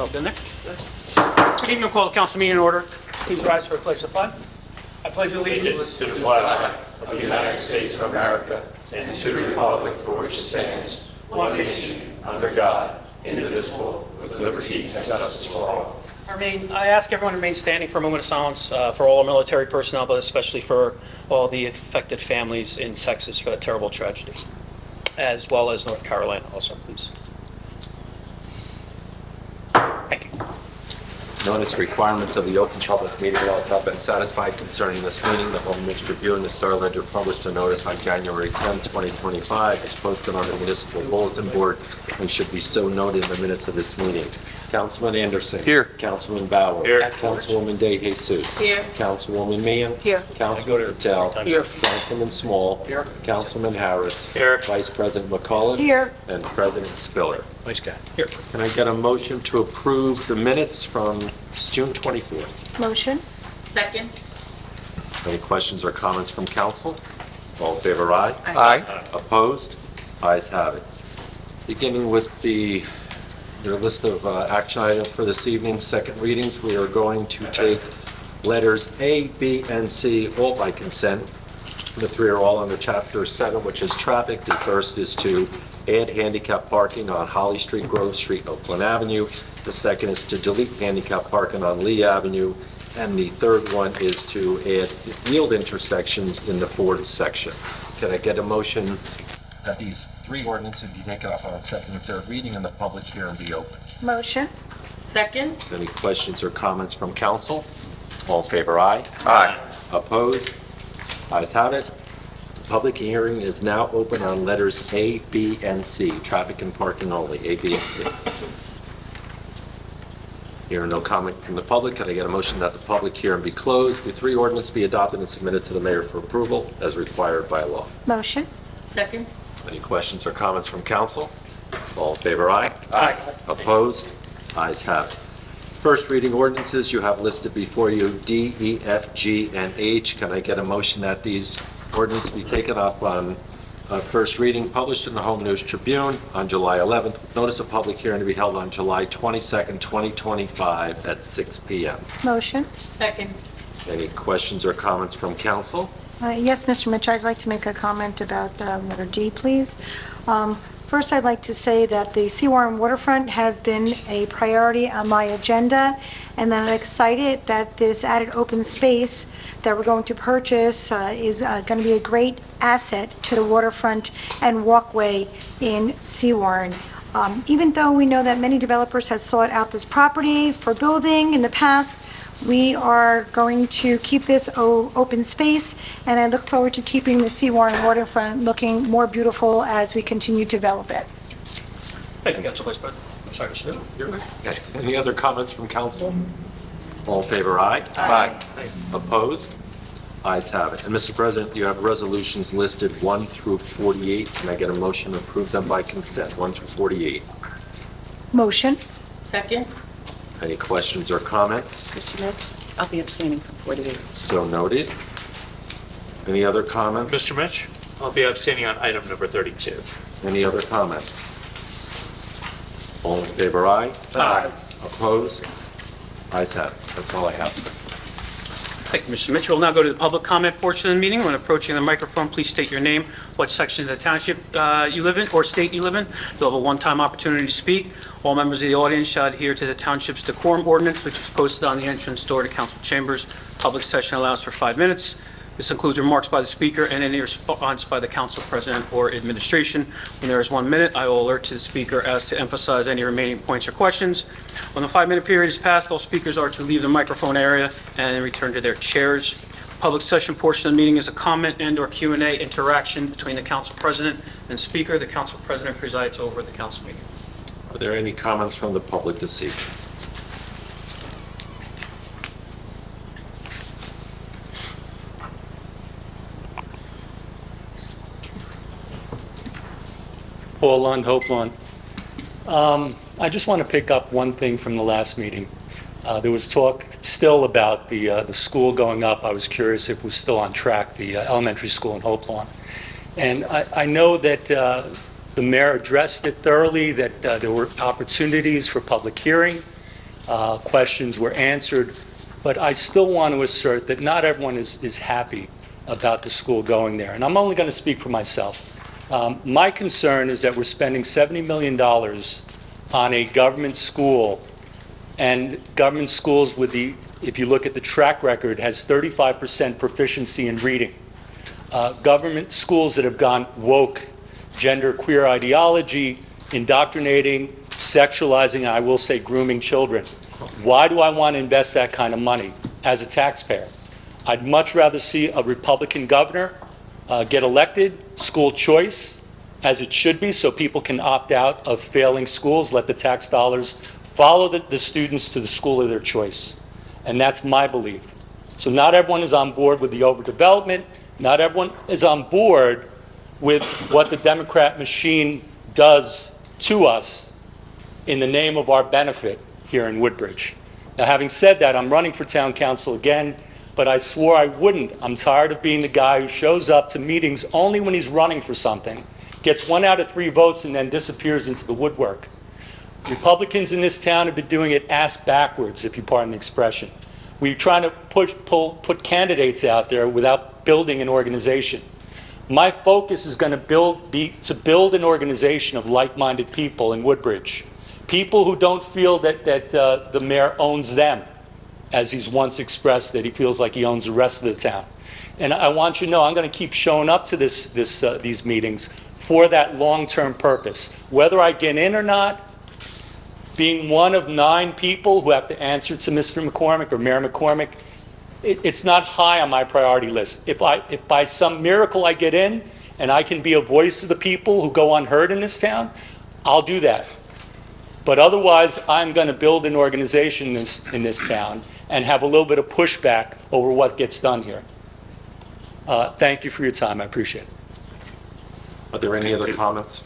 plugged in there. Good evening, call the council meeting in order. Please rise for a pledge of flag. I pledge allegiance To the flag of the United States of America and to the republic for which it stands, one nation, under God, indivisible, with liberty and justice for all. I ask everyone to remain standing for a moment of silence for all our military personnel, but especially for all the affected families in Texas for that terrible tragedy, as well as North Carolina also, please. Thank you. Notice requirements of the open public meeting laws have been satisfied concerning this meeting. The Woodbridge Township and the Star Ledger published a notice on January 10, 2025. It's posted on the municipal bulletin board and should be so noted in the minutes of this meeting. Councilman Anderson. Here. Councilman Bauer. Here. Councilwoman De Jesus. Here. Councilwoman Meehan. Here. Councilman Patel. Here. Councilman Small. Here. Councilman Harris. Here. Vice President McCullough. Here. And President Spiller. Nice guy. Here. Can I get a motion to approve the minutes from June 24th? Motion. Second. Any questions or comments from council? All in favor, aye? Aye. Opposed? Ayes have it. Beginning with your list of action items for this evening, second readings, we are going to take letters A, B, and C all by consent. The three are all under Chapter 7, which is traffic. The first is to add handicap parking on Holly Street, Grove Street, Oakland Avenue. The second is to delete handicap parking on Lee Avenue. And the third one is to add yield intersections in the Ford section. Can I get a motion that these three ordinances be taken up on second and third reading and the public hearing be open? Motion. Second. Any questions or comments from council? All in favor, aye? Aye. Opposed? Ayes have it. The public hearing is now open on letters A, B, and C, traffic and parking only, A, B, and C. Hearing no comment from the public, can I get a motion that the public hearing be closed, the three ordinances be adopted and submitted to the mayor for approval as required by law? Motion. Second. Any questions or comments from council? All in favor, aye? Aye. Opposed? Ayes have it. First reading ordinances you have listed before you, D, E, F, G, and H. Can I get a motion that these ordinances be taken up on first reading, published in the Home News Tribune on July 11th, notice of public hearing to be held on July 22nd, 2025 at 6 p.m. Motion. Second. Any questions or comments from council? Yes, Mr. Mitch, I'd like to make a comment about letter D, please. First, I'd like to say that the Seawarren waterfront has been a priority on my agenda, and I'm excited that this added open space that we're going to purchase is going to be a great asset to the waterfront and walkway in Seawarren. Even though we know that many developers have sought out this property for building in the past, we are going to keep this open space, and I look forward to keeping the Seawarren waterfront looking more beautiful as we continue to develop it. Thank you, Council Vice President. I'm sorry, Mr. Mitchell. You're right. Any other comments from council? All in favor, aye? Aye. Opposed? Ayes have it. And Mr. President, you have resolutions listed 1 through 48. Can I get a motion to approve them by consent, 1 through 48? Motion. Second. Any questions or comments? Mr. Mitch, I'll be abstaining from 48. So noted. Any other comments? Mr. Mitch, I'll be abstaining on item number 32. Any other comments? All in favor, aye? Aye. Opposed? Ayes have it. That's all I have. Thank you, Mr. Mitchell. We'll now go to the public comment portion of the meeting. When approaching the microphone, please state your name, what section of the township you live in or state you live in. You'll have a one-time opportunity to speak. All members of the audience shall adhere to the township's decorum ordinance, which is posted on the entrance door to council chambers. Public session allows for 5 minutes. This includes remarks by the speaker and any response by the council president or administration. When there is 1 minute, I will alert to the speaker as to emphasize any remaining points or questions. When the 5-minute period is passed, all speakers are to leave the microphone area and return to their chairs. Public session portion of the meeting is a comment and/or Q&A interaction between the council president and speaker. The council president presides over the council meeting. Are there any comments from the public this evening? Paul Lund, Hope Lund. I just want to pick up one thing from the last meeting. There was talk still about the school going up. I was curious if it was still on track, the elementary school in Hope Lawn. And I know that the mayor addressed it thoroughly, that there were opportunities for public hearing, Questions were answered, but I still want to assert that not everyone is happy about the school going there. And I'm only going to speak for myself. My concern is that we're spending $70 million on a government school, and government schools with the, if you look at the track record, has 35% proficiency in reading. Government schools that have gone woke, gender queer ideology, indoctrinating, sexualizing, and I will say grooming children. Why do I want to invest that kind of money as a taxpayer? I'd much rather see a Republican governor get elected, school choice, as it should be, so people can opt out of failing schools, let the tax dollars follow the students to the school of their choice. And that's my belief. So not everyone is on board with the overdevelopment. Not everyone is on board with what the Democrat machine does to us in the name of our benefit here in Woodbridge. Now, having said that, I'm running for town council again, but I swore I wouldn't. I'm tired of being the guy who shows up to meetings only when he's running for something, gets 1 out of 3 votes, and then disappears into the woodwork. Republicans in this town have been doing it ass backwards, if you pardon the expression. We're trying to put candidates out there without building an organization. My focus is going to be to build an organization of like-minded people in Woodbridge. People who don't feel that the mayor owns them, as he's once expressed that he feels like he owns the rest of the town. And I want you to know I'm going to keep showing up to these meetings for that long-term purpose. Whether I get in or not, being one of 9 people who have to answer to Mr. McCormick or Mayor McCormick, it's not high on my priority list. If by some miracle I get in and I can be a voice of the people who go unheard in this town, I'll do that. But otherwise, I'm going to build an organization in this town and have a little bit of pushback over what gets done here. Thank you for your time. I appreciate it. Are there any other comments?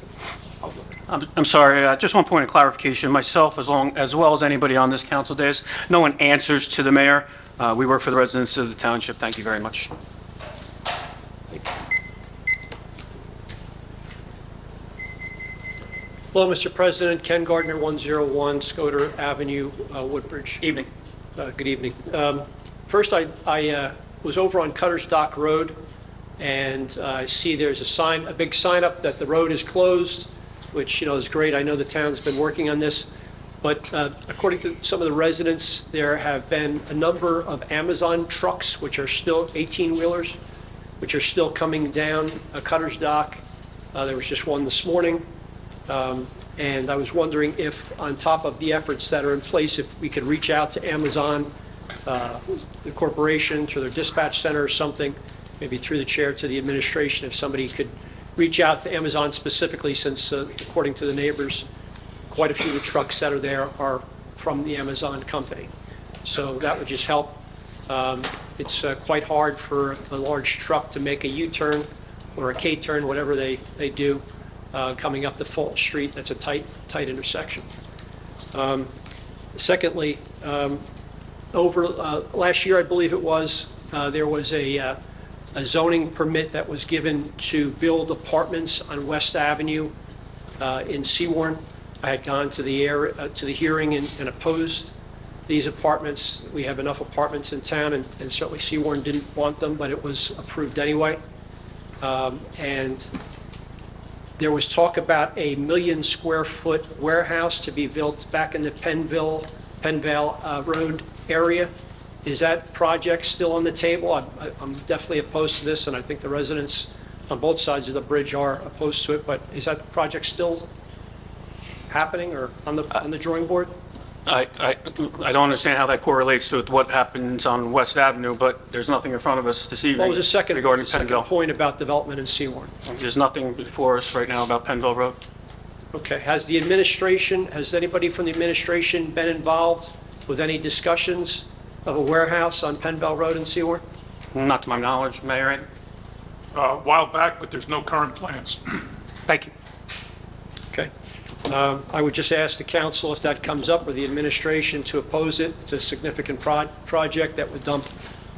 I'm sorry, just one point of clarification. Myself, as well as anybody on this council days, no one answers to the mayor. We work for the residents of the township. Thank you very much. Hello, Mr. President. Ken Gardner, 101 Scoter Avenue, Woodbridge. Evening. Good evening. First, I was over on Cutter's Dock Road, and I see there's a big sign up that the road is closed, which, is great. I know the town's been working on this. But according to some of the residents, there have been a number of Amazon trucks, which are still 18-wheelers, which are still coming down Cutter's Dock. There was just one this morning. And I was wondering if, on top of the efforts that are in place, if we could reach out to Amazon, the corporation, through their dispatch center or something, maybe through the chair to the administration, if somebody could reach out to Amazon specifically, since according to the neighbors, quite a few of the trucks that are there are from the Amazon company. So that would just help. It's quite hard for a large truck to make a U-turn or a K-turn, whatever they do, coming up the Fulton Street. That's a tight intersection. Secondly, over last year, I believe it was, there was a zoning permit that was given to build apartments on West Avenue in Seawarren. I had gone to the hearing and opposed these apartments. We have enough apartments in town, and certainly Seawarren didn't want them, but it was approved anyway. And there was talk about a 1 million square foot warehouse to be built back in the Penvale Road area. Is that project still on the table? I'm definitely opposed to this, and I think the residents on both sides of the bridge are opposed to it, but is that project still happening or on the drawing board? I don't understand how that correlates with what happens on West Avenue, but there's nothing in front of us this evening. What was the second regarding Penville. point about development in Seawarren? There's nothing before us right now about Penville Road. Okay, has anybody from the administration been involved with any discussions of a warehouse on Penville Road in Seawarren? Not to my knowledge, Mayor. A while back, but there's no current plans. Thank you. Okay. I would just ask the council, if that comes up, or the administration, to oppose it. It's a significant project that would dump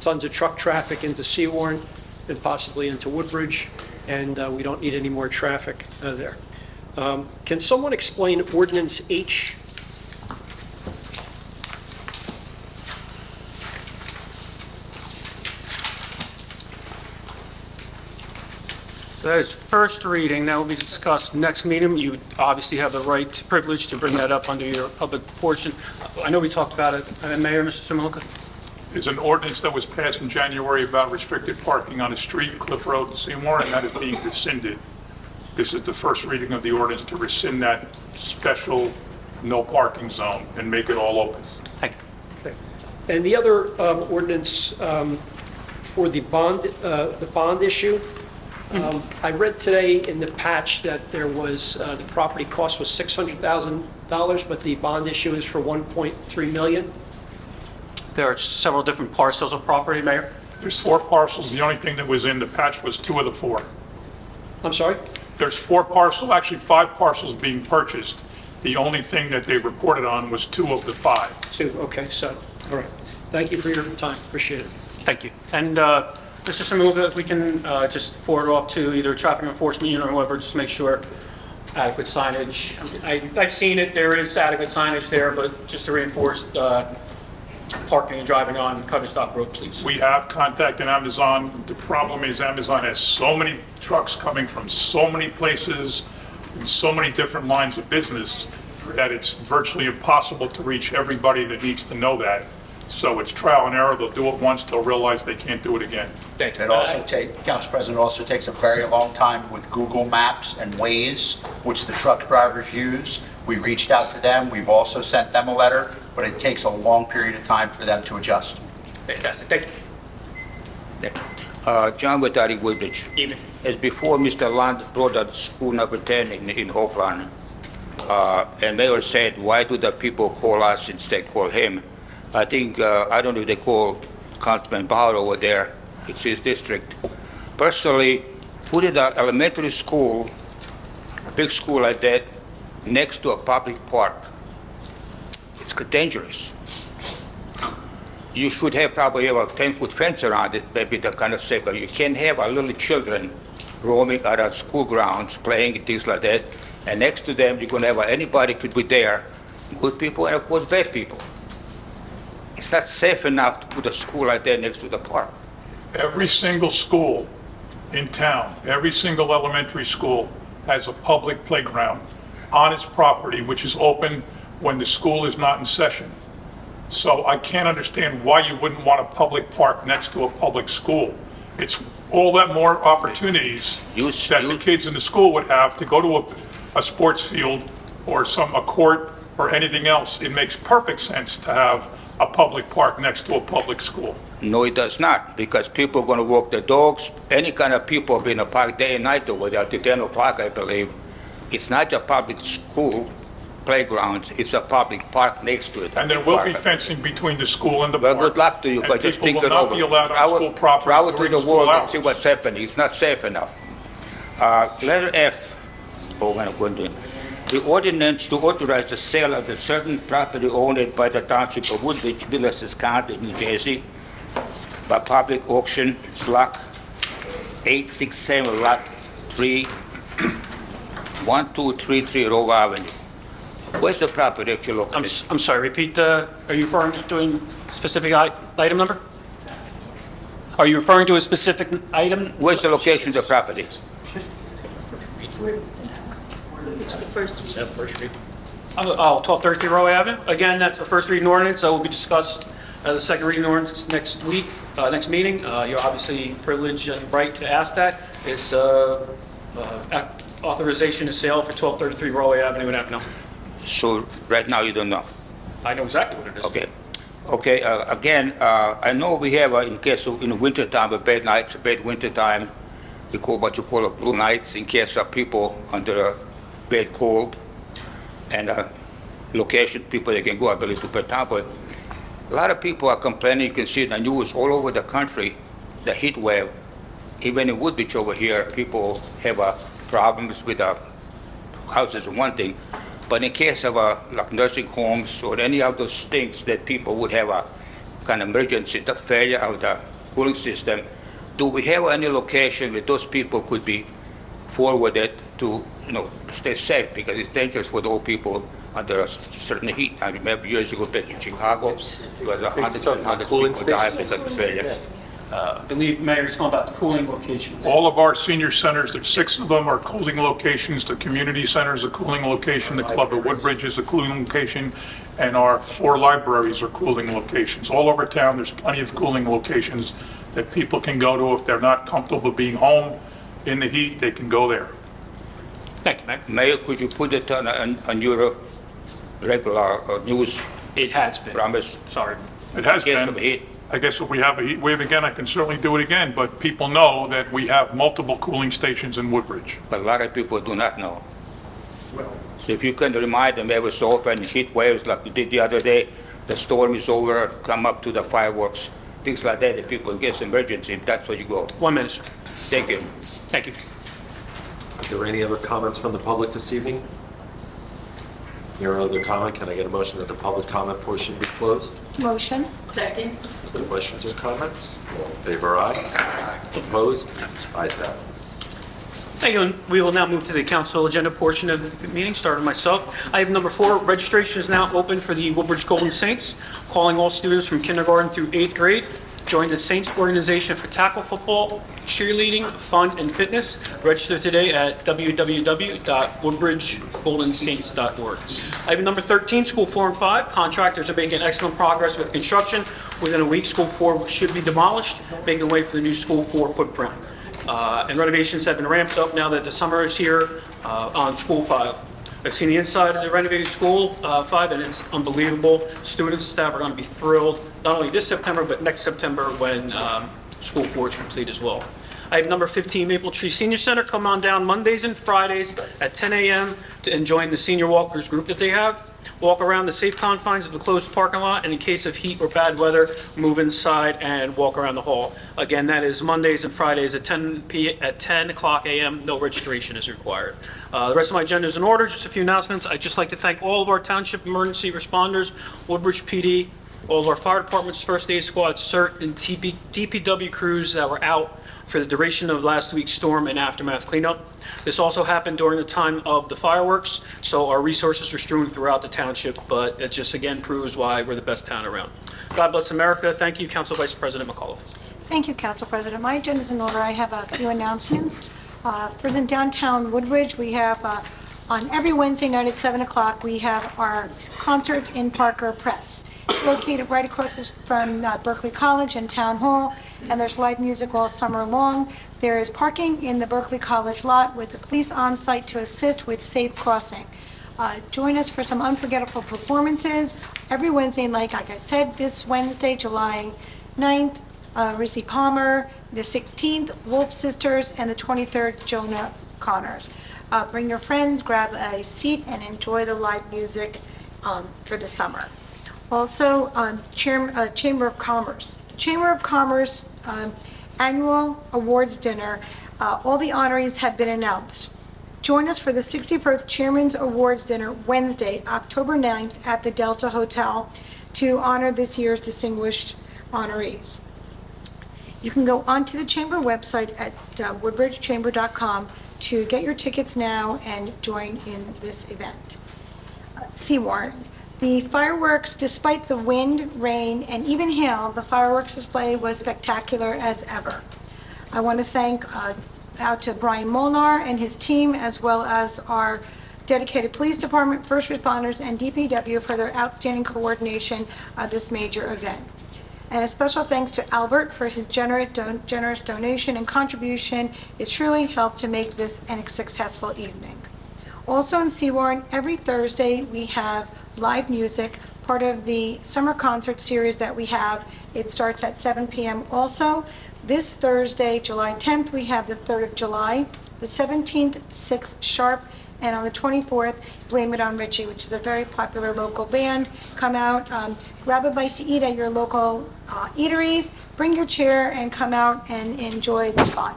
tons of truck traffic into Seawarren and possibly into Woodbridge, and we don't need any more traffic there. Can someone explain Ordinance H? So that is first reading. That will be discussed next meeting. You obviously have the right, privilege to bring that up under your public portion. I know we talked about it. Mayor, Mr. Simulka? It's an ordinance that was passed in January about restricted parking on the street, Cliff Road and Seymour, and that is being rescinded. This is the first reading of the ordinance to rescind that special no parking zone and make it all open. Thank you. And the other ordinance for the bond issue, I read today in the patch that there was, the property cost was $600,000, but the bond issue is for $1.3 million. There are several different parcels of property, Mayor. There's 4 parcels. The only thing that was in the patch was 2 of the 4. I'm sorry? There's 4 parcels, actually 5 parcels being purchased. The only thing that they reported on was 2 of the 5. 2, okay, so, all right. Thank you for your time, appreciate it. Thank you. And Mr. Simulka, if we can just forward off to either traffic enforcement unit or whoever, just make sure adequate signage. I've seen it, there is adequate signage there, but just to reinforce parking and driving on Cutter's Dock Road, please. We have contacted Amazon. The problem is Amazon has so many trucks coming from so many places and so many different lines of business that it's virtually impossible to reach everybody that needs to know that. So it's trial and error. They'll do it once, they'll realize they can't do it again. Thank you. It also Council President, it also takes a very long time with Google Maps and Waze, which the truck drivers use. We reached out to them, we've also sent them a letter, but it takes a long period of time for them to adjust. Fantastic. Thank you. John Vitari, Woodbridge. Evening. As before, Mr. Land brought up school number 10 in Hopeland, and Mayor said, why do the people call us instead call him? I think, I don't know if they call Councilman Bauer over there, it's his district. Personally, putting the elementary school, a big school like that, next to a public park, it's dangerous. You should have probably have a 10-foot fence around it, maybe that kind of safe, but you can't have a little children roaming around school grounds, playing things like that, and next to them, you're gonna have anybody could be there, good people and of course bad people. It's not safe enough to put a school like that next to the park. Every single school in town, every single elementary school has a public playground on its property, which is open when the school is not in session. So I can't understand why you wouldn't want a public park next to a public school. It's all that more opportunities that the kids in the school would have to go to a sports field or a court or anything else. It makes perfect sense to have a public park next to a public school. No, it does not, because people are gonna walk their dogs, any kind of people be in a park day and night over there till 10 o'clock, I believe. It's not a public school playground, it's a public park next to it. And there will be fencing between the school and the Well, park. good luck to you, And but just think people it will over. not be allowed on school property Travel to during the school world and see hours. what's happening, it's not safe enough. Letter F, the ordinance to authorize the sale of the certain property owned by the Township of Woodbridge, Middlesex County, New Jersey, by public auction, block 867, lot 3, 1233 Rowe Avenue. Where's the property actually located? I'm sorry, repeat, are you referring to a specific item number? Are you referring to a specific item? Where's the location of the property? It's the first. 1233 Rowe Avenue. Again, that's a first reading ordinance, that will be discussed as a second reading ordinance next week, next meeting. You're obviously privileged and right to ask that. It's authorization to sale for 1233 Rowe Avenue in Avenel. So right now you don't know? I know exactly what it is. Okay. Okay, again, I know we have, in case of, in the wintertime, a bad nights, a bad wintertime, we call what you call a blue nights, in case of people under a bad cold, and location, people they can go, I believe, to Petan, but a lot of people are complaining, you can see it in the news all over the country, the heat wave. Even in Woodbridge over here, people have problems with houses and one thing, but in case of like nursing homes or any of those things that people would have a kind of emergency, the failure of the cooling system, do we have any location where those people could be forwarded to, stay safe, because it's dangerous for the old people under a certain heat. I remember years ago back in Chicago, it was hundreds and hundreds of people died because of failure. I believe Mayor is talking about the cooling locations. All of our senior centers, there's 6 of them are cooling locations. The community center is a cooling location, the Club at Woodbridge is a cooling location, and our 4 libraries are cooling locations. All over town, there's plenty of cooling locations that people can go to. If they're not comfortable being home in the heat, they can go there. Thank you, Mayor. Mayor, could you put it on your regular news It has been. promise? Sorry. It has In case of been. heat. I guess if we have a heat wave again, I can certainly do it again, but people know that we have multiple cooling stations in Woodbridge. But a lot of people do not know. So if you can remind them every so often, heat waves like you did the other day, the storm is over, come up to the fireworks, things like that, the people in case emergency, if that's where you go. 1 minute, sir. Thank you. Thank you. Are there any other comments from the public this evening? Here are other comment. Can I get a motion that the public comment portion be closed? Motion. Second. Other questions or comments? All in favor, aye. Opposed? Ayes have it. Thank you, and we will now move to the council agenda portion of the meeting, starting myself. Item number 4, registration is now open for the Woodbridge Golden Saints, calling all students from kindergarten through 8th grade. Join the Saints organization for tackle football, cheerleading, fun, and fitness. Register today at www.woodbridgegoldensaints.org. Item number 13, School 4 and 5. Contractors are making excellent progress with construction. Within a week, School 4 should be demolished, making way for the new School 4 footprint. And renovations have been ramped up now that the summer is here on School 5. I've seen the inside of the renovated School 5, and it's unbelievable. Students and staff are going to be thrilled, not only this September, but next September when School 4 is complete as well. Item number 15, Maple Tree Senior Center. Come on down Mondays and Fridays at 10 a.m. and join the senior walkers group that they have. Walk around the safe confines of the closed parking lot, and in case of heat or bad weather, move inside and walk around the hall. Again, that is Mondays and Fridays at 10 o'clock a.m. No registration is required. The rest of my agenda is in order. Just a few announcements. I'd just like to thank all of our township emergency responders, Woodbridge PD, all of our fire departments, first aid squad, CERT, and DPW crews that were out for the duration of last week's storm and aftermath cleanup. This also happened during the time of the fireworks, so our resources are strewn throughout the township, but it just again proves why we're the best town around. God bless America. Thank you, Council Vice President McAuliffe. Thank you, Council President. My agenda is in order. I have a few announcements. First, in downtown Woodbridge, we have on every Wednesday night at 7 o'clock, we have our concerts in Parker Press. It's located right across from Berkeley College and Town Hall, and there's live music all summer long. There is parking in the Berkeley College lot with the police on site to assist with safe crossing. Join us for some unforgettable performances every Wednesday, like I said, this Wednesday, July 9th, Rissy Palmer, the 16th, Wolf Sisters, and the 23rd, Jonah Connors. Bring your friends, grab a seat, and enjoy the live music for the summer. Also, Chamber of Commerce. The Chamber of Commerce annual awards dinner, all the honorees have been announced. Join us for the 61st Chairman's Awards Dinner Wednesday, October 9th at the Delta Hotel to honor this year's distinguished honorees. You can go onto the Chamber website at woodbridgechamber.com to get your tickets now and join in this event. Seawarren. The fireworks, despite the wind, rain, and even hail, the fireworks display was spectacular as ever. I want to thank out to Brian Molnar and his team, as well as our dedicated police department, first responders, and DPW for their outstanding coordination of this major event. And a special thanks to Albert for his generous donation and contribution. It truly helped to make this a successful evening. Also in Seawarren, every Thursday we have live music, part of the summer concert series that we have. It starts at 7 p.m. Also, this Thursday, July 10th, we have the 3rd of July, the 17th, 6 sharp, and on the 24th, Blame It on Richie, which is a very popular local band. Come out, grab a bite to eat at your local eateries, bring your chair, and come out and enjoy the fun.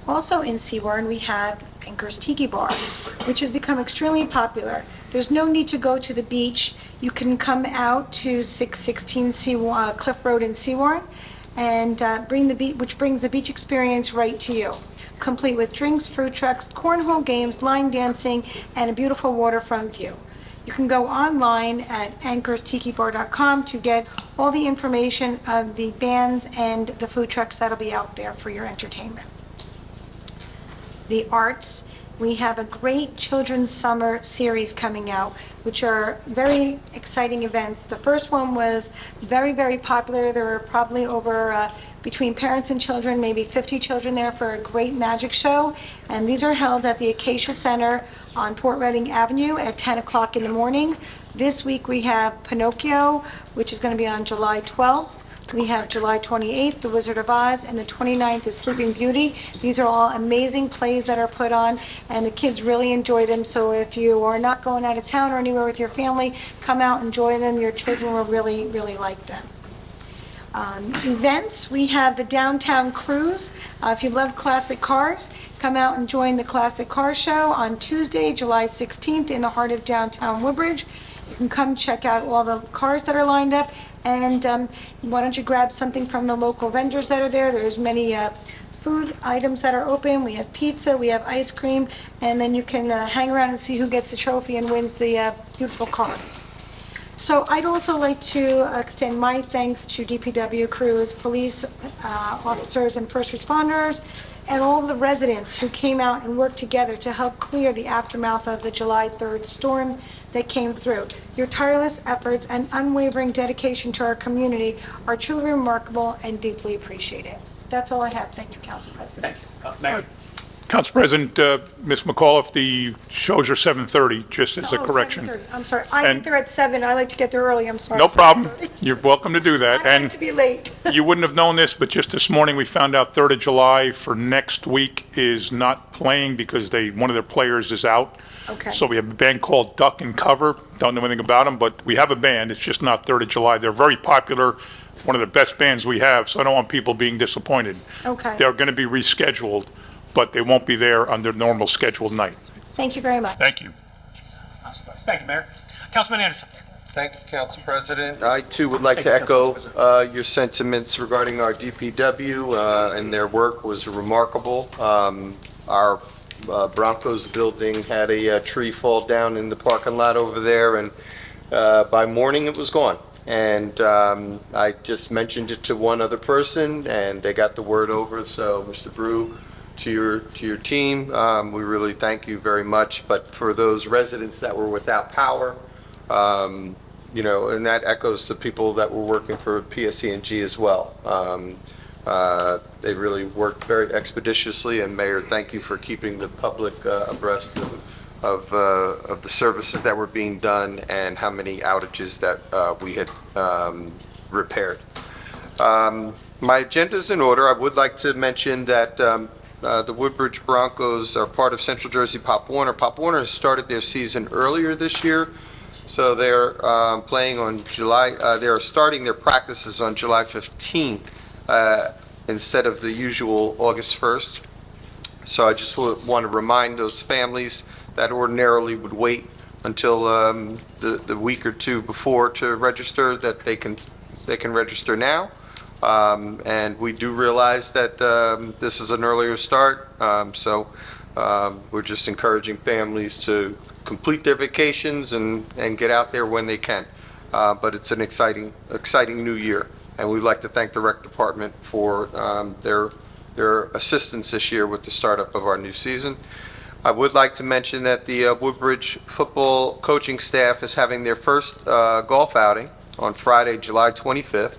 Also in Seawarren, we have Anchor's Tiki Bar, which has become extremely popular. There's no need to go to the beach. You can come out to 616 Cliff Road in Seawarren and which brings the beach experience right to you, complete with drinks, fruit trucks, cornhole games, line dancing, and a beautiful waterfront view. You can go online at anchorstikibar.com to get all the information of the bands and the food trucks that'll be out there for your entertainment. The arts, we have a great children's summer series coming out, which are very exciting events. The first one was very, very popular. There were probably over, between parents and children, maybe 50 children there for a great magic show. And these are held at the Acacia Center on Port Reading Avenue at 10 o'clock in the morning. This week we have Pinocchio, which is going to be on July 12th. We have July 28th, The Wizard of Oz, and the 29th is Sleeping Beauty. These are all amazing plays that are put on, and the kids really enjoy them. So if you are not going out of town or anywhere with your family, come out, enjoy them. Your children will really, really like them. Events, we have the Downtown Cruise. If you love classic cars, come out and join the Classic Car Show on Tuesday, July 16th in the heart of downtown Woodbridge. You can come check out all the cars that are lined up, and why don't you grab something from the local vendors that are there. There's many food items that are open. We have pizza, we have ice cream, and then you can hang around and see who gets the trophy and wins the beautiful car. So I'd also like to extend my thanks to DPW crews, police officers and first responders, and all the residents who came out and worked together to help clear the aftermath of the July 3rd storm that came through. Your tireless efforts and unwavering dedication to our community are truly remarkable and deeply appreciated. That's all I have. Thank you, Council President. Thanks. Mayor? Council President, Ms. McAuliffe, the shows are 7:30, just as a Oh, correction. 7:30. I'm sorry. I And- think they're at 7. I like to get there early. I'm sorry. No problem. 7:30. You're welcome to do that. I And like to be late. you wouldn't have known this, but just this morning, we found out 3rd of July for next week is not playing because one of their players is out. Okay. So we have a band called Duck and Cover. Don't know anything about them, but we have a band. It's just not 3rd of July. They're very popular, one of the best bands we have, so I don't want people being disappointed. Okay. They're going to be rescheduled, but they won't be there on their normal scheduled night. Thank you very much. Thank you. Thank you, Mayor. Councilman Anderson? Thank you, Council President. I too would like to echo your sentiments regarding our DPW, and their work was remarkable. Our Broncos building had a tree fall down in the parking lot over there, and by morning it was gone. And I just mentioned it to one other person, and they got the word over. So, Mr. Brew, to your team, we really thank you very much. But for those residents that were without power, you know, and that echoes to people that were working for PSC&G as well. They really worked very expeditiously, and Mayor, thank you for keeping the public abreast of the services that were being done and how many outages that we had repaired. My agenda is in order. I would like to mention that the Woodbridge Broncos are part of Central Jersey Pop Warner. Pop Warner has started their season earlier this year, so they're playing on they're starting their practices on July 15th instead of the usual August 1st. So I just want to remind those families that ordinarily would wait until the week or two before to register that they can register now. And we do realize that this is an earlier start, so we're just encouraging families to complete their vacations and get out there when they can. But it's an exciting new year, and we'd like to thank the rec department for their assistance this year with the startup of our new season. I would like to mention that the Woodbridge football coaching staff is having their first golf outing on Friday, July 25th.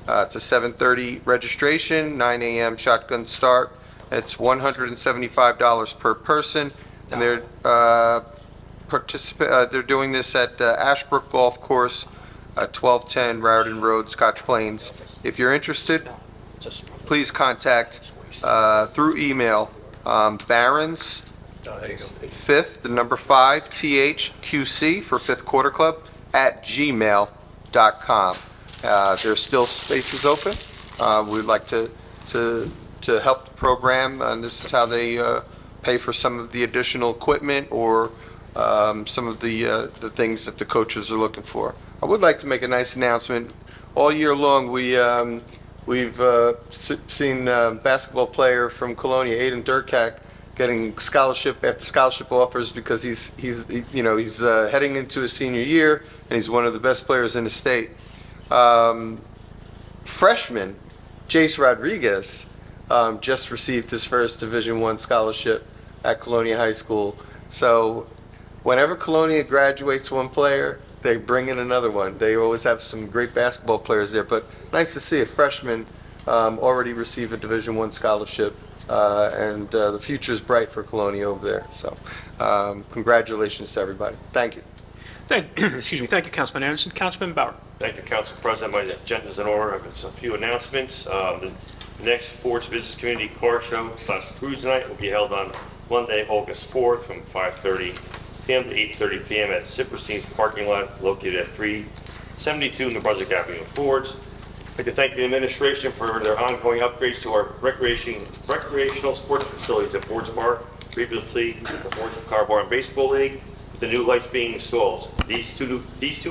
It's a 7:30 registration, 9 a.m. shotgun start. It's $175 per person, and they're doing this at Ashbrook Golf Course, 1210 Raritan Road, Scotch Plains. If you're interested, please contact through email Barron's 5th, the number 5, THQC for Fifth Quarter Club @gmail.com. There's still spaces open. We'd like to help the program, and this is how they pay for some of the additional equipment or some of the things that the coaches are looking for. I would like to make a nice announcement. All year long, we've seen a basketball player from Colonia, Aiden Durkak, getting scholarship after scholarship offers because he's heading into his senior year, and he's one of the best players in the state. Freshman Jace Rodriguez just received his first Division I scholarship at Colonia High School. So whenever Colonia graduates one player, they bring in another one. They always have some great basketball players there, but nice to see a freshman already receive a Division I scholarship, and the future is bright for Colonia over there. So congratulations to everybody. Thank you. Excuse me. Thank you, Councilman Anderson. Councilman Bauer. Thank you, Council President. My agenda's in order. There's a few announcements. The next Ford's Business Community Car Show / Cruise Night will be held on Monday, August 4th from 5:30 p.m. to 8:30 p.m. at Sipperstein's parking lot located at 372 New Brunswick Avenue in Ford's. I'd like to thank the administration for their ongoing upgrades to our recreational sports facilities at Ford's Bar, previously the Ford's Car Bar and Baseball League, with the new lights being installed. These two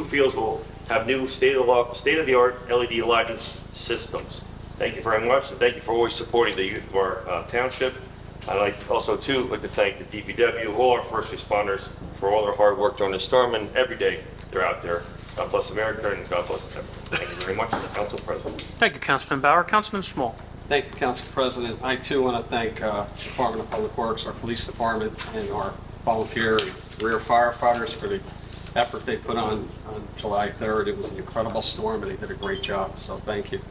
fields will have new state-of-the-art LED lighting systems. Thank you very much, and thank you for always supporting the youth of our township. I'd like to thank the DPW, all our first responders for all their hard work during the storm, and every day they're out there. God bless America, and God bless everyone. Thank you very much, Council President. Thank you, Councilman Bauer. Councilman Small. Thank you, Council President. I too want to thank Department of Public Works, our police department, and our volunteer and career firefighters for the effort they put on July 3rd. It was an incredible storm, and they did a great job, so thank you.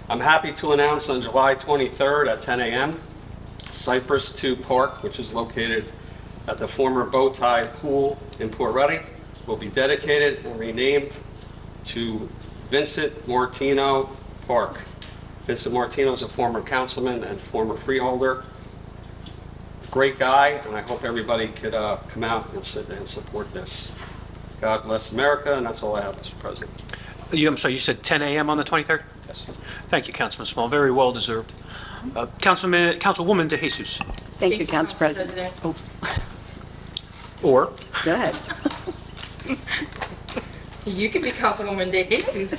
I'm happy to announce on July 23rd at 10 a.m., Cypress 2 Park, which is located at the former Bowtie Pool in Port Ready, will be dedicated and renamed to Vincent Martino Park. Vincent Martino is a former councilman and former freeholder. Great guy, and I hope everybody could come out and support this. God bless America, and that's all I have, Mr. President. I'm sorry, you said 10 a.m. on the 23rd? Yes. Thank you, Councilman Small. Very well deserved. Councilwoman De Jesus. Thank you, Council President. Or? Go ahead. You can be Councilwoman De Jesus.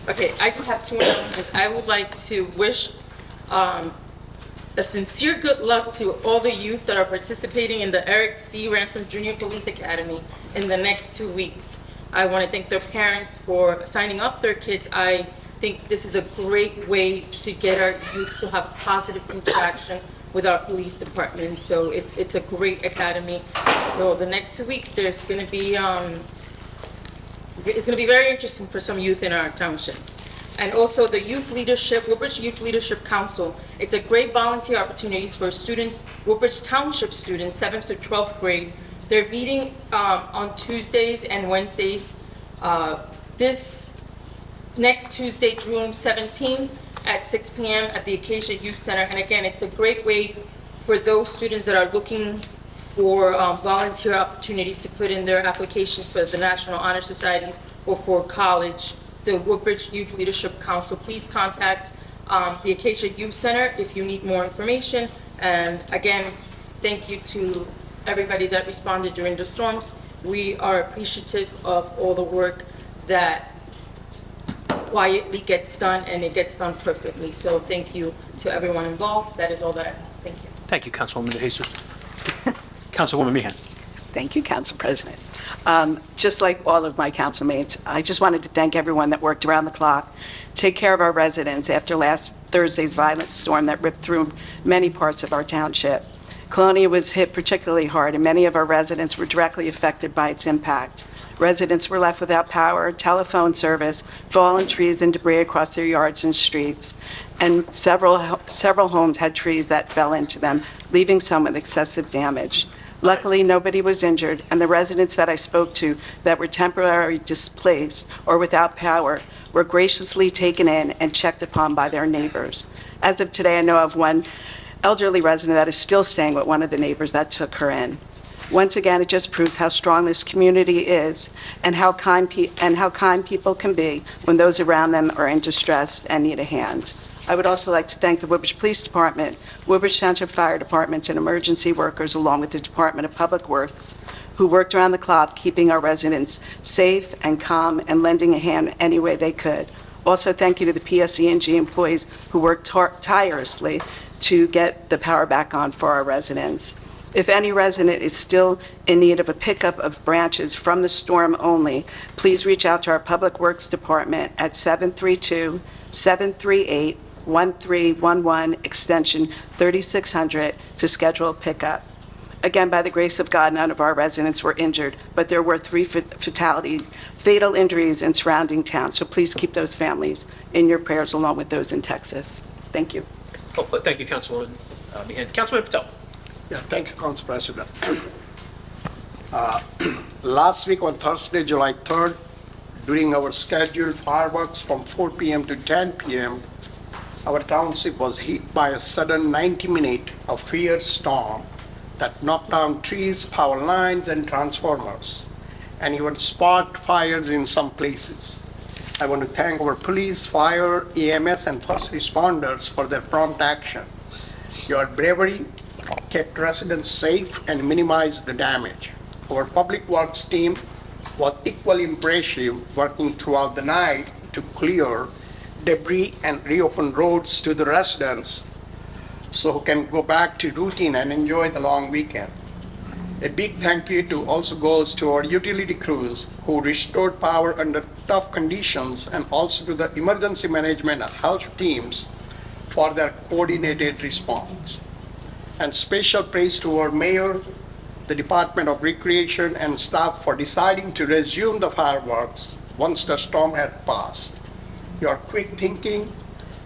Okay, I just have 2 announcements. I would like to wish a sincere good luck to all the youth that are participating in the Eric C. Ransom Junior Police Academy in the next 2 weeks. I want to thank their parents for signing up their kids. I think this is a great way to get our youth to have positive interaction with our police department. So it's a great academy. So the next 2 weeks, there's going to be it's going to be very interesting for some youth in our township. And also the Youth Leadership, Woodbridge Youth Leadership Council. It's a great volunteer opportunities for students, Woodbridge Township students, 7th to 12th grade. They're meeting on Tuesdays and Wednesdays. This next Tuesday, June 17th at 6 p.m. at the Acacia Youth Center. And again, it's a great way for those students that are looking for volunteer opportunities to put in their application for the National Honor Societies or for college. The Woodbridge Youth Leadership Council, please contact the Acacia Youth Center if you need more information. And again, thank you to everybody that responded during the storms. We are appreciative of all the work that quietly gets done, and it gets done perfectly. So thank you to everyone involved. That is all that I have. Thank you. Thank you, Councilwoman De Jesus. Councilwoman Meehan. Thank you, Council President. Just like all of my councilmates, I just wanted to thank everyone that worked around the clock, take care of our residents after last Thursday's violent storm that ripped through many parts of our township. Colonia was hit particularly hard, and many of our residents were directly affected by its impact. Residents were left without power, telephone service, fallen trees and debris across their yards and streets, and several homes had trees that fell into them, leaving some with excessive damage. Luckily, nobody was injured, and the residents that I spoke to that were temporarily displaced or without power were graciously taken in and checked upon by their neighbors. As of today, I know of one elderly resident that is still staying with one of the neighbors that took her in. Once again, it just proves how strong this community is and how kind people can be when those around them are in distress and need a hand. I would also like to thank the Woodbridge Police Department, Woodbridge Township Fire Departments, and emergency workers, along with the Department of Public Works, who worked around the clock, keeping our residents safe and calm and lending a hand any way they could. Also, thank you to the PSE&G employees who worked tirelessly to get the power back on for our residents. If any resident is still in need of a pickup of branches from the storm only, please reach out to our Public Works Department at 732-738-1311, extension 3600, to schedule a pickup. Again, by the grace of God, none of our residents were injured, but there were 3 fatal injuries in surrounding towns. So please keep those families in your prayers along with those in Texas. Thank you. Oh, thank you, Councilwoman Meehan. Councilman Patel. Yeah, thank you, Council President. Last week on Thursday, July 3rd, during our scheduled fireworks from 4 p.m. to 10 p.m., our township was hit by a sudden 90-minute of fierce storm that knocked down trees, power lines, and transformers, and even sparked fires in some places. I want to thank our police, fire, EMS, and first responders for their prompt action. Your bravery kept residents safe and minimized the damage. Our public works team was equally impressive, working throughout the night to clear debris and reopen roads to the residents so who can go back to routine and enjoy the long weekend. A big thank you also goes to our utility crews who restored power under tough conditions, and also to the emergency management and health teams for their coordinated response. And special praise to our mayor, the Department of Recreation, and staff for deciding to resume the fireworks once the storm had passed. Your quick thinking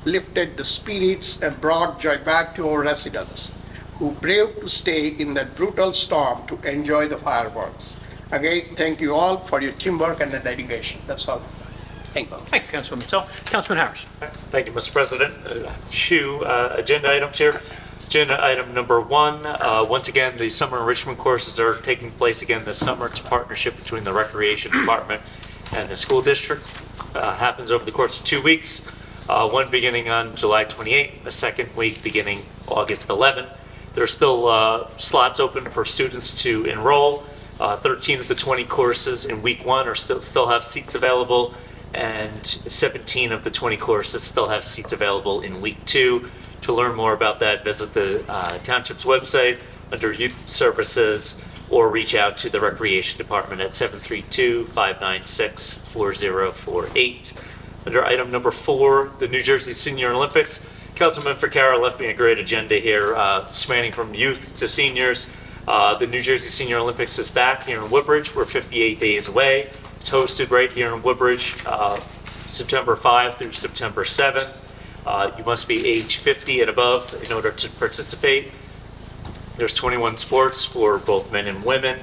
lifted the spirits and brought joy back to our residents, who braved to stay in that brutal storm to enjoy the fireworks. Again, thank you all for your teamwork and the dedication. That's all. Thank you. Thank you, Councilman Patel. Councilman Harris. Thank you, Mr. President. A few agenda items here. Agenda item number 1, once again, the summer enrichment courses are taking place again this summer. It's a partnership between the Recreation Department and the school district. Happens over the course of 2 weeks, one beginning on July 28th, the second week beginning August 11th. There are still slots open for students to enroll. 13 of the 20 courses in week 1 are still have seats available, and 17 of the 20 courses still have seats available in week 2. To learn more about that, visit the Township's website under Youth Services, or reach out to the Recreation Department at 732-596-4048. Under item number 4, the New Jersey Senior Olympics, Councilman Ficarra left me a great agenda here, spanning from youth to seniors. The New Jersey Senior Olympics is back here in Woodbridge. We're 58 days away. It's hosted right here in Woodbridge, September 5 through September 7. You must be age 50 and above in order to participate. There's 21 sports for both men and women,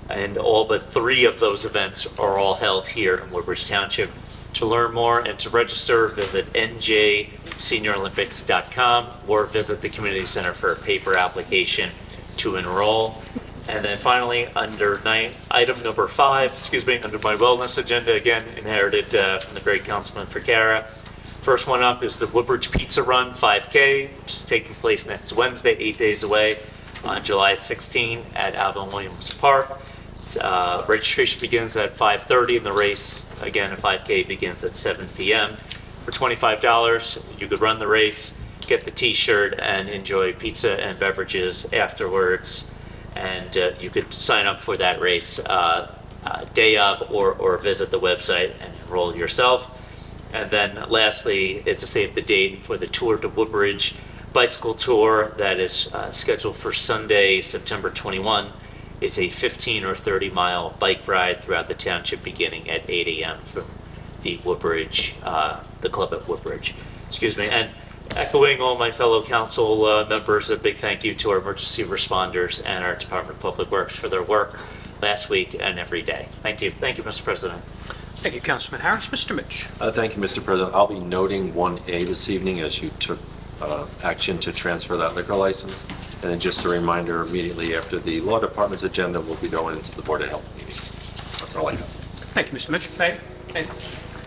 and all but 3 of those events are all held here in Woodbridge Township. To learn more and to register, visit njseniorolympics.com or visit the community center for a paper application to enroll. And then finally, under item number 5, under my wellness agenda, again inherited from the great Councilman Ficarra. First one up is the Woodbridge Pizza Run 5K, which is taking place next Wednesday, 8 days away, on July 16 at Alvin Williams Park. Registration begins at 5:30, and the race, again, a 5K, begins at 7 p.m. For $25, you could run the race, get the t-shirt, and enjoy pizza and beverages afterwards. And you could sign up for that race day of, or visit the website and enroll yourself. And then lastly, it's a save the date for the Tour to Woodbridge bicycle tour that is scheduled for Sunday, September 21. It's a 15 or 30 mile bike ride throughout the township beginning at 8 a.m. from the Woodbridge, the club at Woodbridge. And echoing all my fellow council members, a big thank you to our emergency responders and our Department of Public Works for their work last week and every day. Thank you. Thank you, Mr. President. Thank you, Councilman Harris. Mr. Mitch. Thank you, Mr. President. I'll be noting 1A this evening as you took action to transfer that liquor license. And then just a reminder, immediately after the Law Department's agenda, we'll be going into the Board of Health meeting. That's all I have. Thank you, Mr. Mitch. Mayor.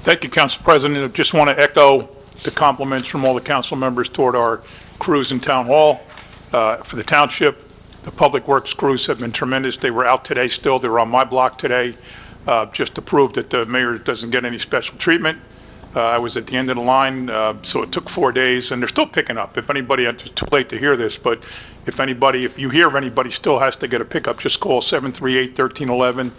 Thank you, Council President. I just want to echo the compliments from all the council members toward our crews in Town Hall. For the township, the Public Works crews have been tremendous. They were out today still. They were on my block today, just to prove that the mayor doesn't get any special treatment. I was at the end of the line, so it took 4 days, and they're still picking up. If anybody, it's too late to hear this, but if you hear of anybody still has to get a pickup, just call 738-1311,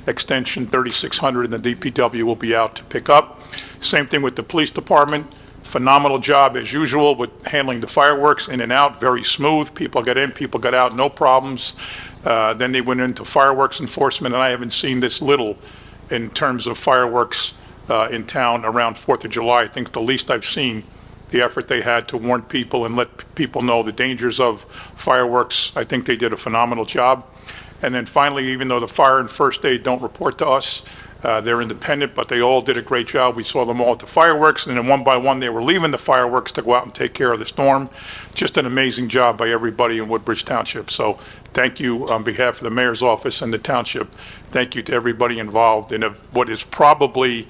extension 3600, and the DPW will be out to pick up. Same thing with the police department. Phenomenal job as usual with handling the fireworks in and out, very smooth. People got in, people got out, no problems. Then they went into fireworks enforcement, and I haven't seen this little in terms of fireworks in town around 4th of July. I think the least I've seen, the effort they had to warn people and let people know the dangers of fireworks. I think they did a phenomenal job. And then finally, even though the fire and first aid don't report to us, they're independent, but they all did a great job. We saw them all at the fireworks, and then one by one, they were leaving the fireworks to go out and take care of the storm. Just an amazing job by everybody in Woodbridge Township. So thank you on behalf of the mayor's office and the township. Thank you to everybody involved in what is probably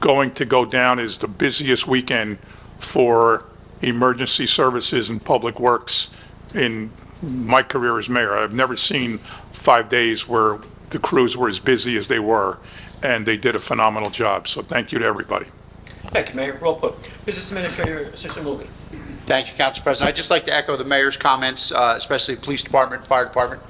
going to go down as the busiest weekend for emergency services and public works in my career as mayor. I've never seen 5 days where the crews were as busy as they were, and they did a phenomenal job. So thank you to everybody. Thank you, Mayor. Roll call. Business Administrator, Assistant Logan. Thank you, Council President. I'd just like to echo the mayor's comments, especially police department, fire department,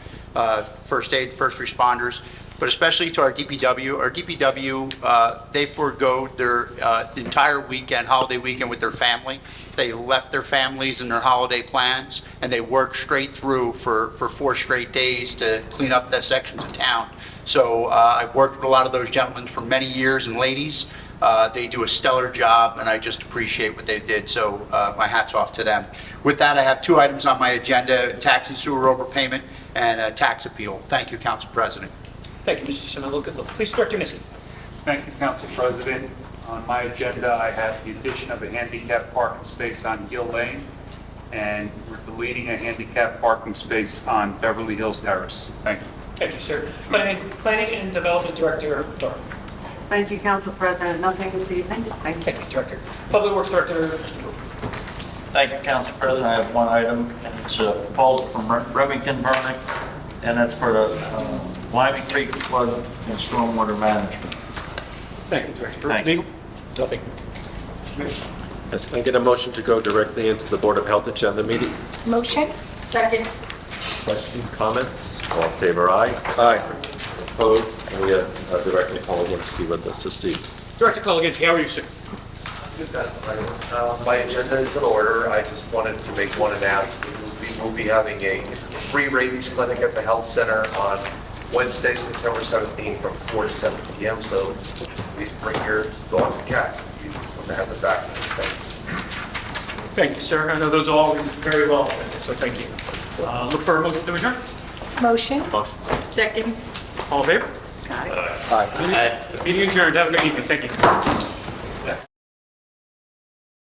first aid, first responders, but especially to our DPW. Our DPW, they forego their entire weekend, holiday weekend with their family. They left their families and their holiday plans, and they worked straight through for 4 straight days to clean up the sections of town. So I've worked with a lot of those gentlemen for many years, and ladies. They do a stellar job, and I just appreciate what they did, so my hat's off to them. With that, I have 2 items on my agenda, tax and sewer overpayment and a tax appeal. Thank you, Council President. Thank you, Mr. Simmons. Police Director Niski. Thank you, Council President. On my agenda, I have the addition of a handicap parking space on Gill Lane, and we're deleting a handicap parking space on Beverly Hills Terrace. Thank you. Thank you, sir. Planning and Development Director Dar. Thank you, Council President. Nothing this evening. Thank you. Thank you, Director. Public Works Director, Mr. Moore. Thank you, Council President. I have one item, and it's a proposal from Remington Burnick, and that's for the Limy Creek flood and stormwater management. Thank you, Director. Thank you. Legal? Nothing. Mr. Mayor. Yes, can I get a motion to go directly into the Board of Health agenda meeting? Motion? Second. Questions, comments? All in favor, aye? Aye. Opposed? And we have Director Kologinski with us this evening. Director Kologinski, how are you, sir? My agenda is in order. I just wanted to make one announcement. We'll be having a free rabies clinic at the health center on Wednesday, September 17th from 4 to 7 p.m. So please bring your dogs and cats if you want to have the vaccine. Thank you. Thank you, sir. I know those all went very well, so thank you. Look for a motion to adjourn. Motion? Second. All in favor? Aye. Meeting adjourned. Have a good evening. Thank you.